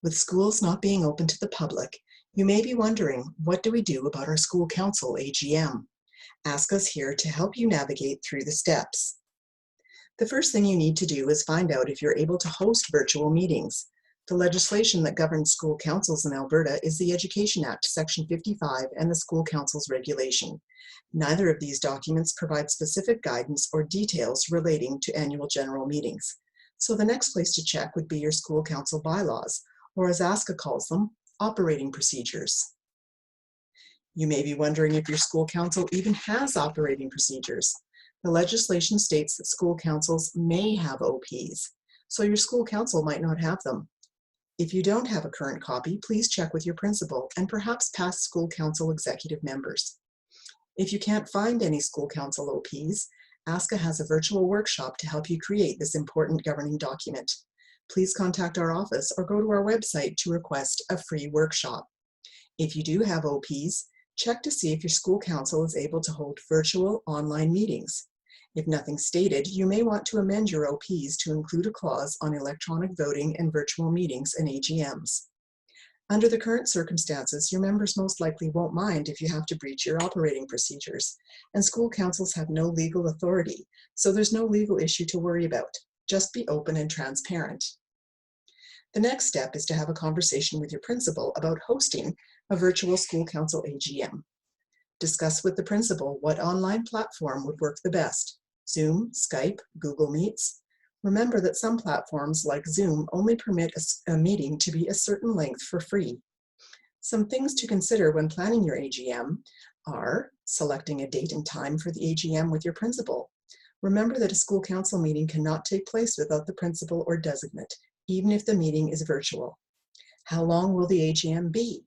With schools not being open to the public, you may be wondering, what do we do about our school council AGM? Ask us here to help you navigate through the steps. The first thing you need to do is find out if you're able to host virtual meetings. The legislation that governs school councils in Alberta is the Education Act, Section 55, and the School Councils Regulation. Neither of these documents provide specific guidance or details relating to annual general meetings. So the next place to check would be your school council bylaws, or as ASCA calls them, operating procedures. You may be wondering if your school council even has operating procedures. The legislation states that school councils may have OPs, so your school council might not have them. If you don't have a current copy, please check with your principal and perhaps past school council executive members. If you can't find any school council OPs, ASCA has a virtual workshop to help you create this important governing document. Please contact our office or go to our website to request a free workshop. If you do have OPs, check to see if your school council is able to hold virtual online meetings. If nothing stated, you may want to amend your OPs to include a clause on electronic voting and virtual meetings and AGMs. Under the current circumstances, your members most likely won't mind if you have to breach your operating procedures, and school councils have no legal authority, so there's no legal issue to worry about. Just be open and transparent. The next step is to have a conversation with your principal about hosting a virtual school council AGM. Discuss with the principal what online platform would work the best: Zoom, Skype, Google Meets. Remember that some platforms like Zoom only permit a meeting to be a certain length for free. Some things to consider when planning your AGM are selecting a date and time for the AGM with your principal. Remember that a school council meeting cannot take place without the principal or designate, even if the meeting is virtual. How long will the AGM be?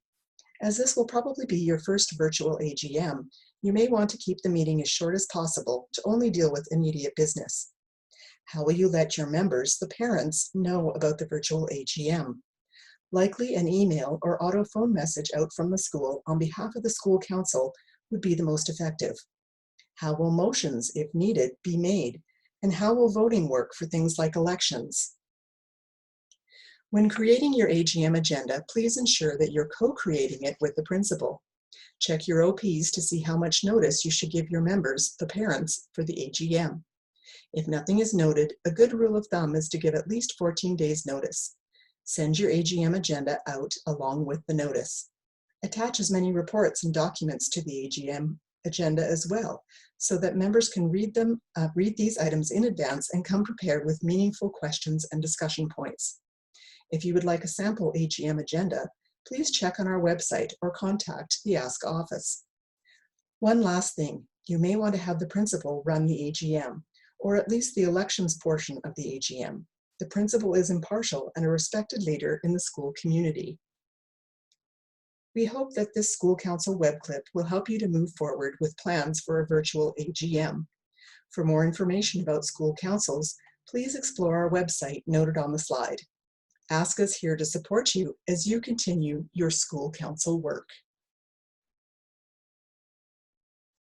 As this will probably be your first virtual AGM, you may want to keep the meeting as short as possible to only deal with immediate business. How will you let your members, the parents, know about the virtual AGM? Likely an email or auto phone message out from the school on behalf of the school council would be the most effective. How will motions, if needed, be made? And how will voting work for things like elections? When creating your AGM agenda, please ensure that you're co-creating it with the principal. Check your OPs to see how much notice you should give your members, the parents, for the AGM. If nothing is noted, a good rule of thumb is to give at least 14 days notice. Send your AGM agenda out along with the notice. Attach as many reports and documents to the AGM agenda as well, so that members can read these items in advance and come prepared with meaningful questions and discussion points. If you would like a sample AGM agenda, please check on our website or contact the ASCA office. One last thing, you may want to have the principal run the AGM, or at least the elections portion of the AGM. The principal is impartial and a respected leader in the school community. We hope that this school council web clip will help you to move forward with plans for a virtual AGM. For more information about school councils, please explore our website noted on the slide. ASCA is here to support you as you continue your school council work.